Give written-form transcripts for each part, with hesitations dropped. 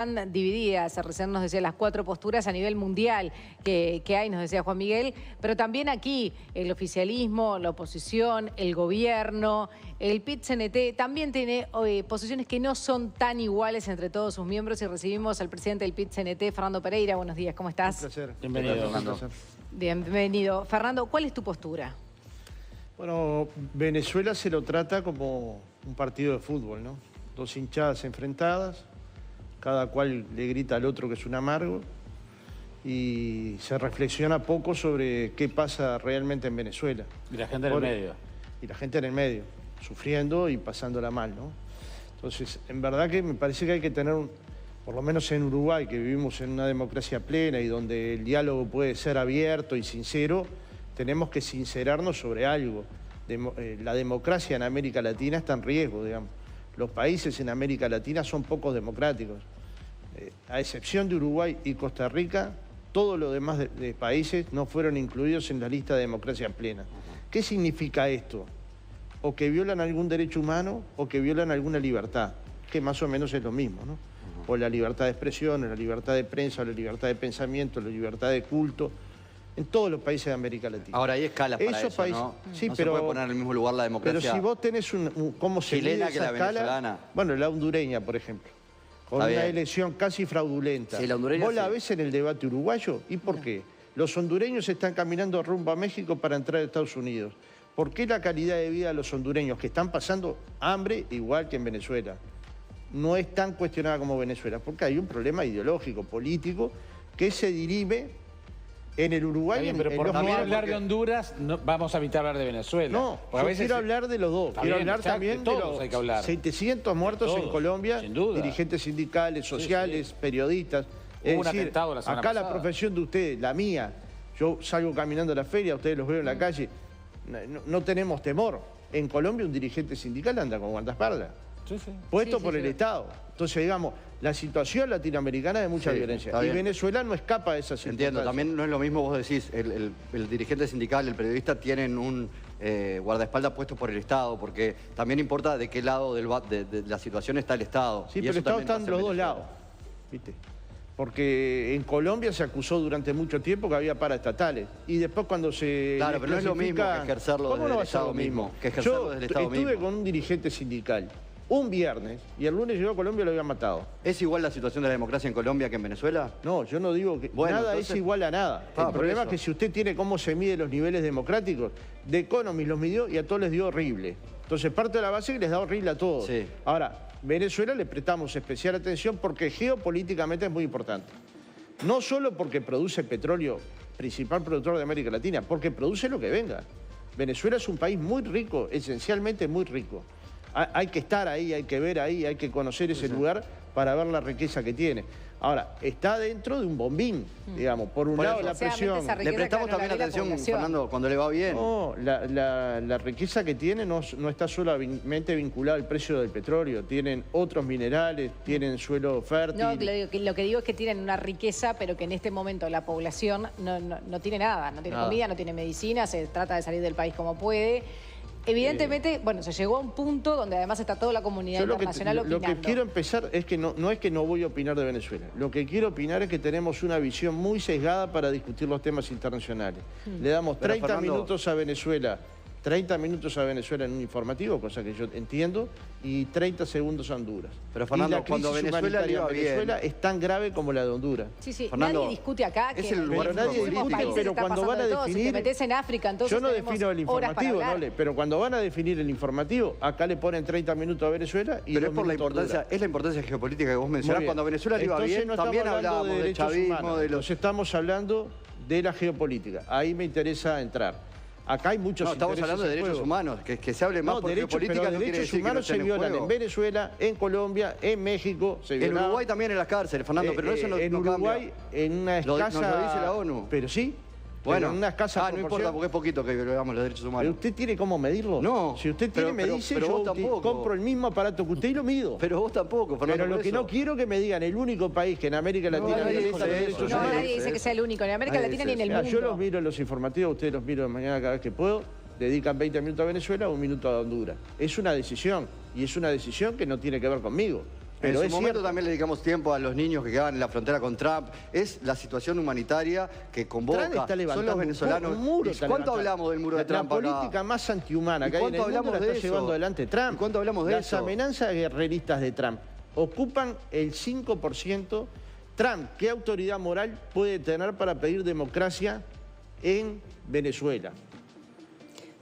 divididas, recién nos decía las 4 posturas a nivel mundial que hay, nos decía Juan Miguel, pero también aquí el oficialismo, la oposición, el gobierno, el PIT-CNT también tiene posiciones que no son tan iguales entre todos sus miembros y recibimos al presidente del PIT-CNT, Fernando Pereira. Buenos días, ¿cómo estás? Un placer. Bienvenido, Fernando. Bienvenido. Fernando, ¿cuál es tu postura? Bueno, Venezuela se lo trata como un partido de fútbol, ¿no? Dos hinchadas enfrentadas, cada cual le grita al otro que es un amargo y se reflexiona poco sobre qué pasa realmente en Venezuela. Y la gente en el medio. Y la gente en el medio, sufriendo y pasándola mal, ¿no? Entonces, en verdad que me parece que hay que tener, por lo menos en Uruguay, que vivimos en una democracia plena y donde el diálogo puede ser abierto y sincero, tenemos que sincerarnos sobre algo. La democracia en América Latina está en riesgo, digamos. Los países en América Latina son pocos democráticos. A excepción de Uruguay y Costa Rica, todos los demás de países no fueron incluidos en la lista de democracia plena. ¿Qué significa esto? O que violan algún derecho humano o que violan alguna libertad, que más o menos es lo mismo, ¿no? O la libertad de expresión, o la libertad de prensa, o la libertad de pensamiento, la libertad de culto, en todos los países de América Latina. Ahora hay escalas para Esos eso, países, ¿no? sí, no pero, se puede poner en el mismo lugar la democracia. Pero si vos tenés ¿cómo se mide chilena esa que la escala? venezolana. Bueno, la hondureña, por ejemplo, con una elección casi fraudulenta. Sí, la hondureña ¿Vos la sí. ves en el debate uruguayo? ¿Y por qué? Los hondureños están caminando rumbo a México para entrar a Estados Unidos. ¿Por qué la calidad de vida de los hondureños, que están pasando hambre igual que en Venezuela, no es tan cuestionada como Venezuela? Porque hay un problema ideológico, político, que se dirime en el Uruguay. Bien, pero por también hablar de Honduras, no, vamos a evitar hablar de Venezuela. No, yo quiero hablar de los dos. Quiero hablar también de los hay que hablar. 700 muertos en Colombia, sin duda. Dirigentes sindicales, sociales, periodistas. Hubo un atentado la semana acá pasada. la profesión de ustedes, la mía, yo salgo caminando a la feria, ustedes los veo en la calle, no tenemos temor. En Colombia un dirigente sindical anda con guardaespaldas, puesto por el Estado. Entonces, digamos, la situación latinoamericana es de mucha violencia. Y Venezuela no escapa de esa situación. Entiendo, también no es lo mismo, vos decís, el dirigente sindical, el periodista tienen un guardaespaldas puesto por el Estado, porque también importa de qué lado de la situación está el Estado. Sí, pero el Estado está en los dos lados, ¿viste? Porque en Colombia se acusó durante mucho tiempo que había paraestatales. Y después cuando se... Claro, pero no es lo mismo que ejercerlo desde el Estado mismo. Yo estuve con un dirigente sindical un viernes y el lunes llegó a Colombia y lo habían matado. ¿Es igual la situación de la democracia en Colombia que en Venezuela? No, yo no digo que nada es igual a nada. El problema es que si usted tiene cómo se mide los niveles democráticos, The Economist los midió y a todos les dio horrible. Entonces parte de la base que les da horrible a todos. Sí. Ahora, Venezuela le prestamos especial atención porque geopolíticamente es muy importante. No solo porque produce petróleo, principal productor de América Latina, porque produce lo que venga. Venezuela es un país muy rico, esencialmente muy rico. Hay que estar ahí, hay que ver ahí, hay que conocer ese lugar para ver la riqueza que tiene. Ahora, está dentro de un bombín, digamos. Por un lado, la presión. Le prestamos también atención, Fernando, cuando le va bien. No, la riqueza que tiene no está solamente vinculada al precio del petróleo. Tienen otros minerales, tienen suelo fértil. No, lo que digo es que tienen una riqueza, pero que en este momento la población no tiene nada. No tiene comida, no tiene medicina, se trata de salir del país como puede. Evidentemente, bueno, se llegó a un punto donde además está toda la comunidad internacional opinando. Lo que quiero empezar es que no es que no voy a opinar de Venezuela. Lo que quiero opinar es que tenemos una visión muy sesgada para discutir los temas internacionales. Le damos 30 minutos a Venezuela. 30 minutos a Venezuela en un informativo, cosa que yo entiendo, y 30 segundos a Honduras. Pero Fernando, y la crisis humanitaria en Venezuela es tan grave como la de Honduras. Sí, Fernando, nadie discute acá que pero nadie discute, pero cuando van a definir... Si te metés en África, entonces yo no defino el informativo, pero cuando van a definir el informativo, acá le ponen 30 minutos a Venezuela y pero es por la importancia, es la importancia geopolítica que vos mencionás. Cuando Venezuela le iba bien, también hablábamos de chavismo, de los... Estamos hablando de la geopolítica. Ahí me interesa entrar. Acá hay muchos estamos hablando de derechos humanos, que se hable más por geopolítica. Pero derechos humanos se violan en Venezuela, en Colombia, en México. En Uruguay también en las cárceles, Fernando, pero eso no cambia. En Uruguay, en una escasa... Nos lo dice la ONU. Pero sí. Bueno, en una escasa no importa porque es poquito que violamos los derechos humanos. ¿Pero usted tiene cómo medirlo? No. Si usted tiene, me dice, yo compro el mismo aparato que usted y lo mido. Pero vos tampoco, Fernando. Pero lo que no quiero que me digan, el único país que en América Latina... nadie dice que sea el único, ni en América Latina ni en el mundo. Yo los miro en los informativos, ustedes los miro de mañana cada vez que puedo. Dedican 20 minutos a Venezuela, 1 minuto a Honduras. Es una decisión, y es una decisión que no tiene que ver conmigo. Pero en su momento también le dedicamos tiempo a los niños que quedaban en la frontera con Trump. Es la situación humanitaria que convoca. Trump está levantando son los venezolanos. un muro. ¿Cuánto hablamos del muro de Trump La política más antihumana que hay en el mundo la está llevando adelante Trump. ¿Y cuánto hablamos de eso? Las amenazas guerreristas de Trump ocupan el 5%. Trump, ¿qué autoridad moral puede tener para pedir democracia en Venezuela?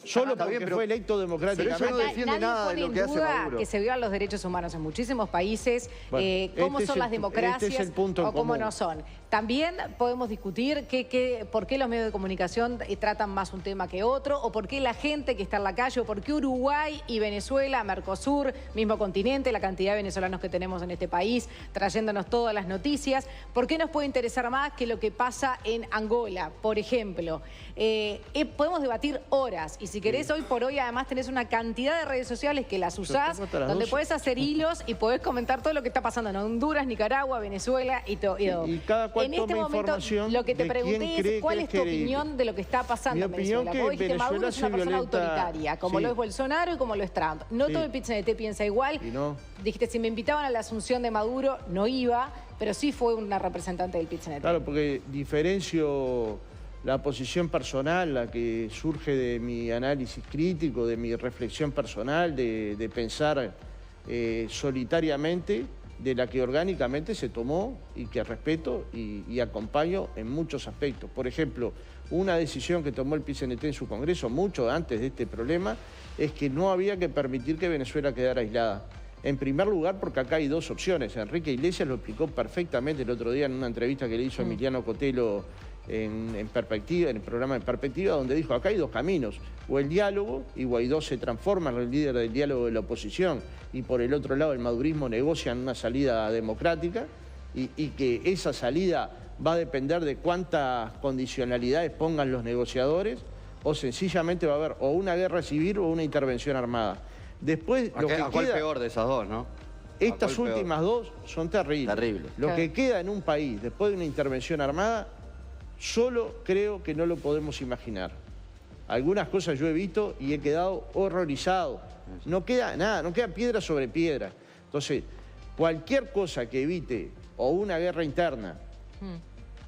Solo porque fue electo democráticamente. Pero eso no defiende nada de lo que hace Maduro. Que se violan los derechos humanos en muchísimos países, Bueno, cómo son las democracias o cómo no son. También podemos discutir por qué los medios de comunicación tratan más un tema que otro, o por qué la gente que está en la calle, o por qué Uruguay y Venezuela, Mercosur, mismo continente, la cantidad de venezolanos que tenemos en este país, trayéndonos todas las noticias. ¿Por qué nos puede interesar más que lo que pasa en Angola, por ejemplo? Podemos debatir horas, y si querés, hoy por hoy además tenés una cantidad de redes sociales que las usás, donde podés hacer hilos y podés comentar todo lo que está pasando en Honduras, Nicaragua, Venezuela y todo. Y cada cual en este toma momento, información lo que te de pregunté quién es cree cuál que es tu opinión de lo que está pasando en Venezuela. Vos dijiste, Maduro es una persona autoritaria, como lo es Bolsonaro y como lo es Trump. No todo el PIT-CNT piensa igual. Dijiste, si me invitaban a la asunción de Maduro, no iba, pero sí fue una representante del PIT-CNT. Claro, porque diferencio la posición personal, la que surge de mi análisis crítico, de mi reflexión personal, de pensar solitariamente, de la que orgánicamente se tomó y que respeto y acompaño en muchos aspectos. Por ejemplo, una decisión que tomó el PIT-CNT en su Congreso mucho antes de este problema es que no había que permitir que Venezuela quedara aislada. En primer lugar, porque acá hay dos opciones. Enrique Iglesias lo explicó perfectamente el otro día en una entrevista que le hizo Emiliano Cotelo en Perspectiva, en el programa de Perspectiva, donde dijo, acá hay dos caminos, o el diálogo, y Guaidó se transforma en el líder del diálogo de la oposición, y por el otro lado el madurismo negocia una salida democrática, y que esa salida va a depender de cuántas condicionalidades pongan los negociadores, o sencillamente va a haber o una guerra civil o una intervención armada. Después, ¿A cuál peor de esas dos, no? Estas últimas dos son terribles. Terribles. Lo que queda en un país después de una intervención armada, solo creo que no lo podemos imaginar. Algunas cosas yo he visto y he quedado horrorizado. No queda nada, no queda piedra sobre piedra. Entonces, cualquier cosa que evite o una guerra interna,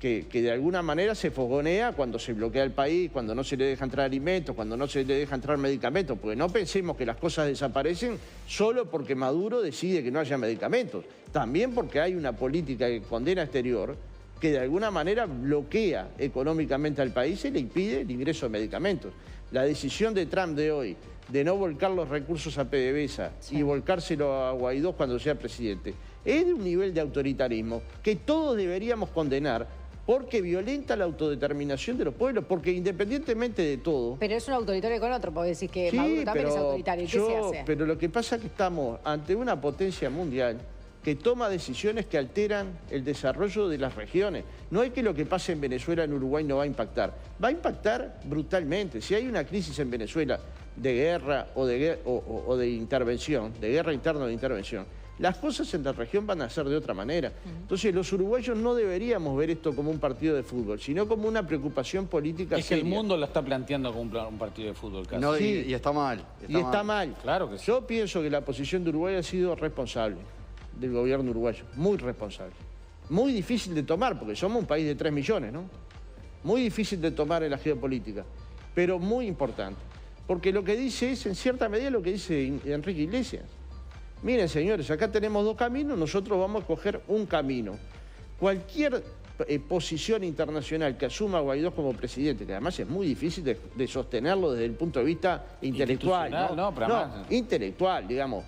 que de alguna manera se fogonea cuando se bloquea el país, cuando no se le deja entrar alimentos, cuando no se le deja entrar medicamentos, porque no pensemos que las cosas desaparecen solo porque Maduro decide que no haya medicamentos. También porque hay una política de condena exterior que de alguna manera bloquea económicamente al país y le impide el ingreso de medicamentos. La decisión de Trump de hoy de no volcar los recursos a PDVSA y volcárselo a Guaidó cuando sea presidente, es de un nivel de autoritarismo que todos deberíamos condenar porque violenta la autodeterminación de los pueblos, porque independientemente de todo... Pero es un autoritario con otro, porque decir que Maduro también es autoritario. ¿Qué se hace? Pero lo que pasa es que estamos ante una potencia mundial que toma decisiones que alteran el desarrollo de las regiones. No es que lo que pase en Venezuela, en Uruguay, no va a impactar. Va a impactar brutalmente. Si hay una crisis en Venezuela de guerra o de intervención, de guerra interna o de intervención, las cosas en la región van a ser de otra manera. Entonces, los uruguayos no deberíamos ver esto como un partido de fútbol, sino como una preocupación política seria. Es que el mundo lo está planteando como un partido de fútbol casi. No, y está mal. Está mal. Claro que sí. Yo pienso que la posición de Uruguay ha sido responsable del gobierno uruguayo, muy responsable. Muy difícil de tomar, porque somos un país de 3 millones, ¿no? Muy difícil de tomar en la geopolítica, pero muy importante. Porque lo que dice es, en cierta medida, lo que dice Enrique Iglesias. Miren, señores, acá tenemos dos caminos, nosotros vamos a escoger un camino. Cualquier posición internacional que asuma Guaidó como presidente, que además es muy difícil de sostenerlo desde el punto de vista intelectual. Intelectual, digamos.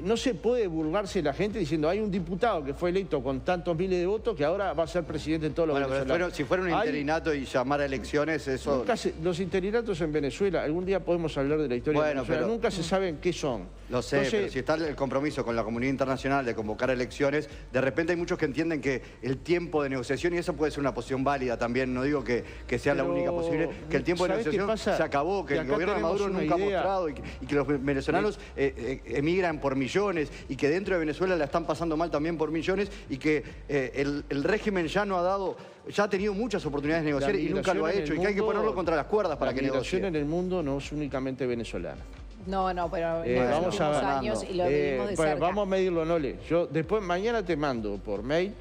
No se puede burlarse la gente diciendo hay un diputado que fue electo con tantos miles de votos que ahora va a ser presidente de todos los venezolanos. Pero si fuera un interinato y llamar a elecciones, eso... Los interinatos en Venezuela, algún día podemos hablar de la historia de Venezuela, pero nunca se saben qué son. Lo sé, entonces, pero si está el compromiso con la comunidad internacional de convocar elecciones, de repente hay muchos que entienden que el tiempo de negociación, y eso puede ser una posición válida también, no digo que sea la única posible, que el tiempo de negociación se acabó, que el gobierno de Maduro nunca ha mostrado y que los venezolanos emigran por millones y que dentro de Venezuela la están pasando mal también por millones y que el régimen ya no ha dado, ya ha tenido muchas oportunidades de negociar y nunca lo ha hecho y que hay que ponerlo contra las cuerdas para que negocie. La migración en el mundo no es únicamente venezolana. No, no, pero vamos a ver. años y lo vivimos de cerca. Vamos a medirlo, Nole. Yo después, mañana te mando por mail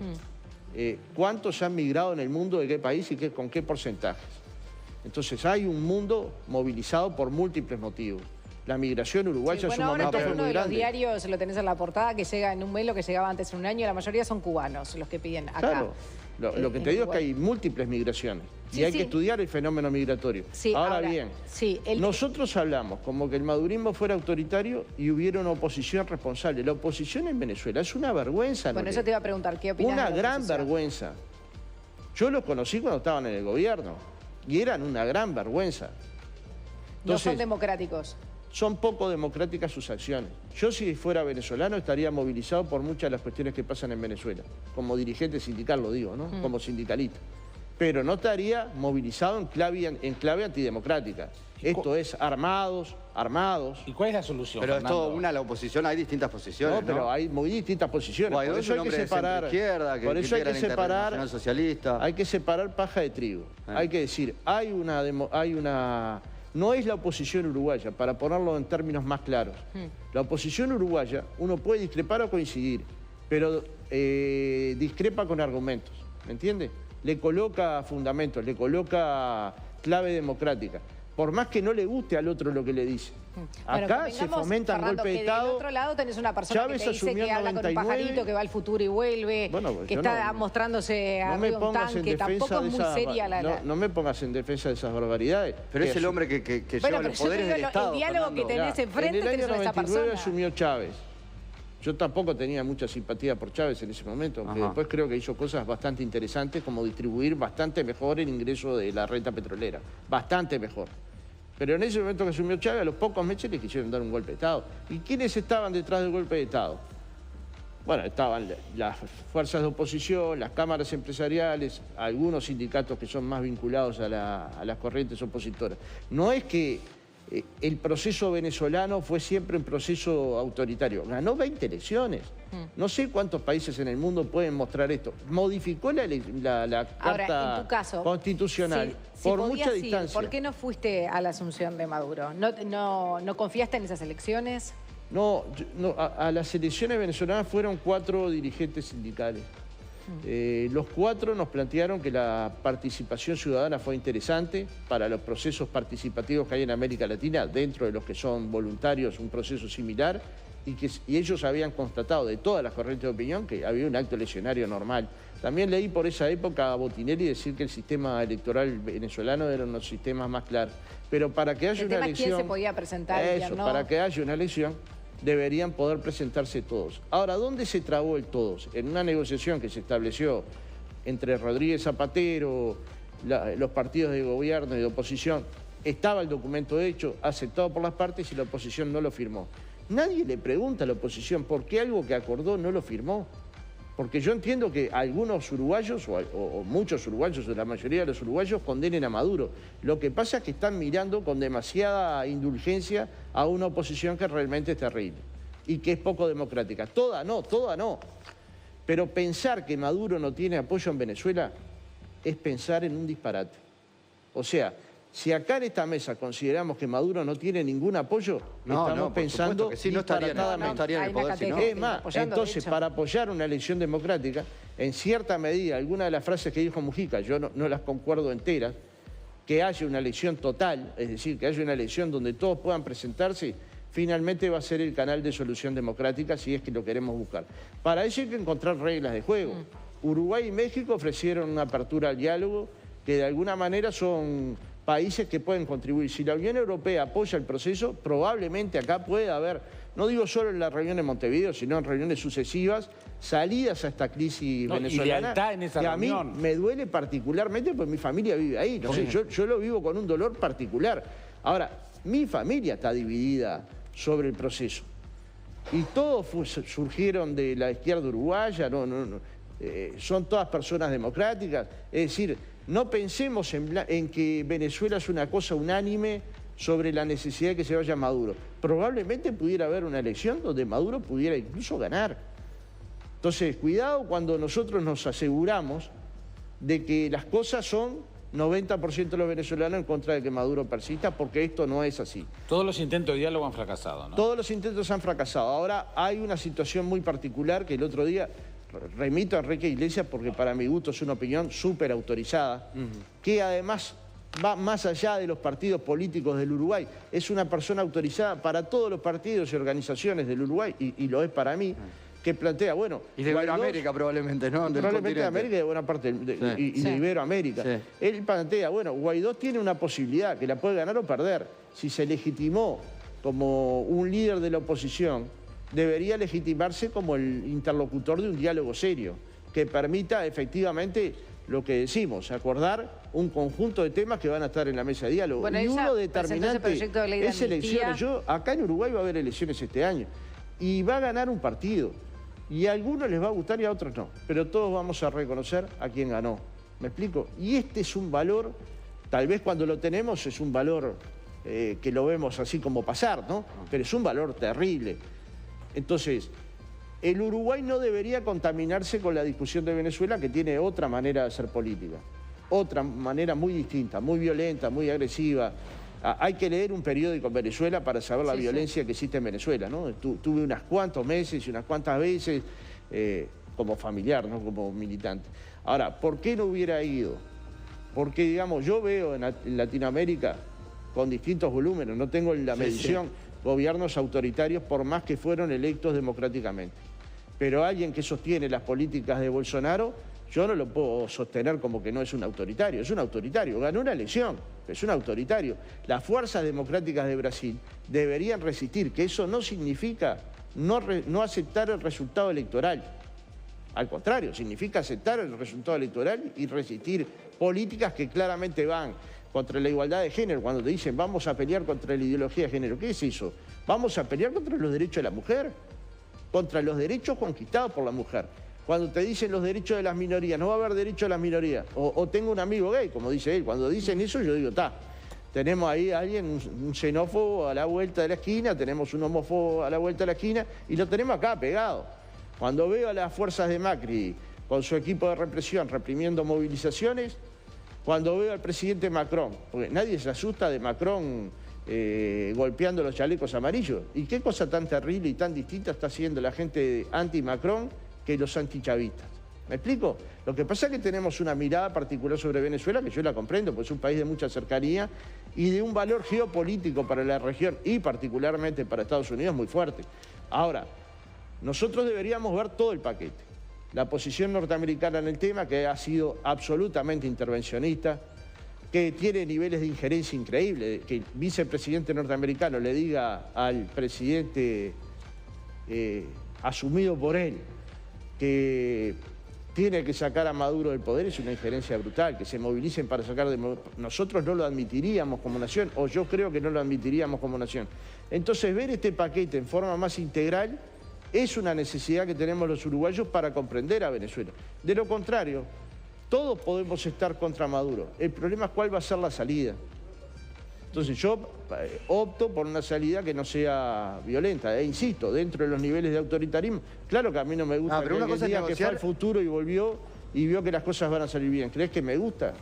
cuántos han migrado en el mundo, de qué país y con qué porcentajes. Entonces hay un mundo movilizado por múltiples motivos. La migración uruguaya bueno, es un ahora momento uno muy de los grande. diarios, lo tenés en la portada, que llega en un mes lo que llegaba antes en un año, la mayoría son cubanos los que piden acá. Claro. Lo que te digo es que hay múltiples migraciones y hay que estudiar el fenómeno migratorio. Sí, ahora bien, nosotros hablamos como que el madurismo fuera autoritario y hubiera una oposición responsable. La oposición en Venezuela es una vergüenza. Bueno, eso te iba a preguntar, ¿qué opinas? Una gran vergüenza. Yo los conocí cuando estaban en el gobierno y eran una gran vergüenza. Entonces, no son democráticos. Son poco democráticas sus acciones. Yo, si fuera venezolano, estaría movilizado por muchas de las cuestiones que pasan en Venezuela. Como dirigente sindical lo digo, ¿no? Como sindicalista. Pero no estaría movilizado en clave antidemocrática. Esto es armados. ¿Y cuál es la solución, Pero Fernando? es todo una, la oposición, hay distintas posiciones, No, pero hay muy distintas posiciones. Guaidó Por eso hay que separar. Izquierda, Por eso hay que separar. Internacional Socialista. Hay que separar paja de trigo. Hay que decir, no es la oposición uruguaya, para ponerlo en términos más claros. La oposición uruguaya, uno puede discrepar o coincidir, pero discrepa con argumentos, ¿me entiende? Le coloca fundamentos, le coloca clave democrática, por más que no le guste al otro lo que le dice. Acá se fomenta el golpe de Estado. Del otro lado tenés una persona Chávez que te dice que habla con un pajarito, que va al futuro y vuelve, que está mostrándose arriba un tanque. Tampoco es muy seria no me pongas en defensa de esas barbaridades. Pero es el hombre que lleva los poderes del Estado. El diálogo que tenés enfrente tenés con esa persona. En el año 99 asumió Chávez. Yo tampoco tenía mucha simpatía por Chávez en ese momento, aunque después creo que hizo cosas bastante interesantes, como distribuir bastante mejor el ingreso de la renta petrolera. Bastante mejor. Pero en ese momento que asumió Chávez, a los pocos meses le quisieron dar un golpe de Estado. ¿Y quiénes estaban detrás del golpe de Estado? Bueno, estaban las fuerzas de oposición, las cámaras empresariales, algunos sindicatos que son más vinculados a las corrientes opositoras. No es que el proceso venezolano fue siempre un proceso autoritario. Ganó 20 elecciones. No sé cuántos países en el mundo pueden mostrar esto. Modificó la Carta en tu caso, Constitucional por mucha distancia. ¿Por qué no fuiste a la asunción de Maduro? ¿No confiaste en esas elecciones? No, a las elecciones venezolanas fueron 4 dirigentes sindicales. Los 4 nos plantearon que la participación ciudadana fue interesante para los procesos participativos que hay en América Latina, dentro de los que son voluntarios, un proceso similar, y ellos habían constatado de todas las corrientes de opinión que había un acto eleccionario normal. También leí por esa época a Botinelli decir que el sistema electoral venezolano era uno de los sistemas más claros. Pero para que haya una elección... ¿Quién se podía presentar? Para que haya una elección, deberían poder presentarse todos. Ahora, ¿dónde se trabó el todos? En una negociación que se estableció entre Rodríguez Zapatero, los partidos de gobierno y de oposición, estaba el documento hecho, aceptado por las partes y la oposición no lo firmó. Nadie le pregunta a la oposición por qué algo que acordó no lo firmó. Porque yo entiendo que algunos uruguayos, o muchos uruguayos, o la mayoría de los uruguayos, condenen a Maduro. Lo que pasa es que están mirando con demasiada indulgencia a una oposición que realmente es terrible y que es poco democrática. Toda no. Pero pensar que Maduro no tiene apoyo en Venezuela es pensar en un disparate. O sea, si acá en esta mesa consideramos que Maduro no tiene ningún apoyo, estamos pensando que sí, no estaría en el poder, sino... Es más, entonces, para apoyar una elección democrática, en cierta medida, algunas de las frases que dijo Mujica, yo no las concuerdo enteras, que haya una elección total, es decir, que haya una elección donde todos puedan presentarse, finalmente va a ser el canal de solución democrática si es que lo queremos buscar. Para eso hay que encontrar reglas de juego. Uruguay y México ofrecieron una apertura al diálogo que de alguna manera son países que pueden contribuir. Si la Unión Europea apoya el proceso, probablemente acá pueda haber, no digo solo en la reunión de Montevideo, sino en reuniones sucesivas, salidas a esta crisis venezolana. Y lealtad en esa reunión. A mí me duele particularmente porque mi familia vive ahí. No sé, yo lo vivo con un dolor particular. Ahora, mi familia está dividida sobre el proceso. Y todos surgieron de la izquierda uruguaya, son todas personas democráticas. Es decir, no pensemos en que Venezuela es una cosa unánime sobre la necesidad de que se vaya Maduro. Probablemente pudiera haber una elección donde Maduro pudiera incluso ganar. Entonces, cuidado cuando nosotros nos aseguramos de que las cosas son 90% de los venezolanos en contra de que Maduro persista, porque esto no es así. Todos los intentos de diálogo han fracasado, ¿no? Todos los intentos han fracasado. Ahora hay una situación muy particular que el otro día remito a Enrique Iglesias porque para mi gusto es una opinión súper autorizada, que además va más allá de los partidos políticos del Uruguay. Es una persona autorizada para todos los partidos y organizaciones del Uruguay, y lo es para mí, que plantea, bueno... Y de Iberoamérica probablemente, ¿no? Probablemente de América y de buena parte y de Iberoamérica. Sí. Él plantea, bueno, Guaidó tiene una posibilidad que la puede ganar o perder. Si se legitimó como un líder de la oposición, debería legitimarse como el interlocutor de un diálogo serio, que permita efectivamente lo que decimos, acordar un conjunto de temas que van a estar en la mesa de diálogo. Bueno, y uno determinante es elecciones. Acá en Uruguay va a haber elecciones este año y va a ganar un partido. Y a algunos les va a gustar y a otros no. Pero todos vamos a reconocer a quién ganó. ¿Me explico? Y este es un valor, tal vez cuando lo tenemos es un valor que lo vemos así como pasar, ¿no? Pero es un valor terrible. Entonces, el Uruguay no debería contaminarse con la discusión de Venezuela, que tiene otra manera de hacer política. Otra manera muy distinta, muy violenta, muy agresiva. Hay que leer un periódico en Venezuela para saber la violencia que existe en Venezuela, ¿no? Tuve unos cuantos meses y unas cuantas veces como familiar, no como militante. Ahora, ¿por qué no hubiera ido? Porque, digamos, yo veo en Latinoamérica, con distintos volúmenes, no tengo la medición, gobiernos autoritarios por más que fueron electos democráticamente. Pero alguien que sostiene las políticas de Bolsonaro, yo no lo puedo sostener como que no es un autoritario. Es un autoritario, ganó una elección, es un autoritario. Las fuerzas democráticas de Brasil deberían resistir, que eso no significa no aceptar el resultado electoral. Al contrario, significa aceptar el resultado electoral y resistir políticas que claramente van contra la igualdad de género. Cuando te dicen vamos a pelear contra la ideología de género, ¿qué es eso? Vamos a pelear contra los derechos de la mujer, contra los derechos conquistados por la mujer. Cuando te dicen los derechos de las minorías, no va a haber derecho a las minorías. O tengo un amigo gay, como dice él. Cuando dicen eso, yo digo, tenemos ahí a alguien, un xenófobo a la vuelta de la esquina, tenemos un homófobo a la vuelta de la esquina, y lo tenemos acá pegado. Cuando veo a las fuerzas de Macri con su equipo de represión reprimiendo movilizaciones, cuando veo al presidente Macron, porque nadie se asusta de Macron golpeando los chalecos amarillos. ¿Y qué cosa tan terrible y tan distinta está haciendo la gente anti-Macron que los antichavistas? ¿Me explico? Lo que pasa es que tenemos una mirada particular sobre Venezuela, que yo la comprendo, porque es un país de mucha cercanía y de un valor geopolítico para la región y particularmente para Estados Unidos muy fuerte. Ahora, nosotros deberíamos ver todo el paquete. La posición norteamericana en el tema, que ha sido absolutamente intervencionista, que tiene niveles de injerencia increíbles, que el vicepresidente norteamericano le diga al presidente asumido por él que tiene que sacar a Maduro del poder, es una injerencia brutal, que se movilicen para sacar de... Nosotros no lo admitiríamos como nación, o yo creo que no lo admitiríamos como nación. Entonces, ver este paquete en forma más integral es una necesidad que tenemos los uruguayos para comprender a Venezuela. De lo contrario, todos podemos estar contra Maduro. El problema es cuál va a ser la salida. Entonces yo opto por una salida que no sea violenta. Insisto, dentro de los niveles de autoritarismo, claro que a mí no me gusta pero una cosa diga que fue al futuro y volvió y vio que las cosas van a salir bien. ¿Crees que me gusta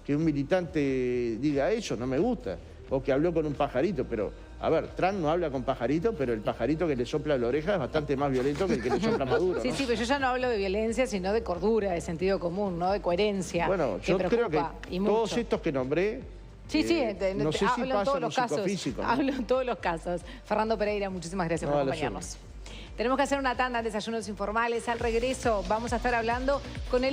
que un militante diga eso? No me gusta. O que habló con un pajarito, pero... A ver, Trump no habla con pajarito, pero el pajarito que le sopla la oreja es bastante más violento que el que le sopla Maduro, ¿no? Sí, pero yo ya no hablo de violencia, sino de cordura, de sentido común, ¿no? De coherencia. Bueno, yo creo que todos estos que nombré, no sé si pasan los psicofísicos, ¿no? Hablo en todos los casos. Fernando Pereira, muchísimas gracias por acompañarnos. Tenemos que hacer una tanda de desayunos informales. Al regreso vamos a estar hablando con el